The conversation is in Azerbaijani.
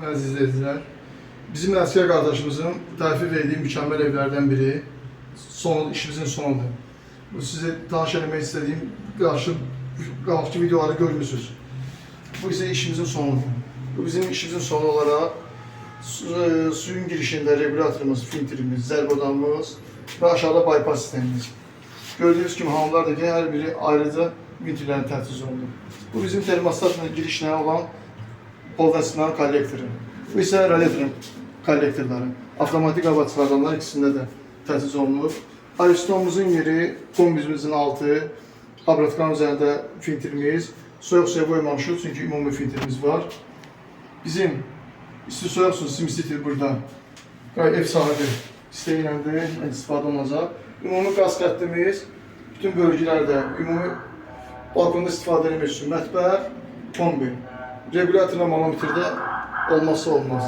Əziz izləyicilər, bizim əsgər qardaşımızın təhvil verdiyi mükəmməl evlərdən biri işimizin sonudur. Bu sizi tanış eləmək istədiyim qarşı videoları görmüsünüz. Bu isə işimizin sonudur. Bu bizim işimizin sonu olaraq suyun girişində regulatorumuz, filtrimiz, zərbodamız və aşağıda bypass sistemimiz. Gördüyünüz kimi hamamlar da ki, hər biri ayrıca filtrlərin təchiz olunur. Bu bizim termostatla girişlə olan polvəsindən kollektoru. Bu isə radiatorun kollektorları. Avtomatik hava çıxardanlar ikisində də təchiz olunur. Aristonumuzun yeri, kombimizin altı, abratkanın üzərində filtrimiz, soyuq suya qoymamışıq çünki ümumi filtrimiz var. Bizim isti soyuq su simsitir burada. Ev sahibi istəyiləndir, istifadə olunacaq. Ümumi qaz xəttimiz bütün bölgələrdə, ümumi balkonda istifadə etmək üçün mətbəx, kombi. Regulatorla manometrdə olmazsa olmaz.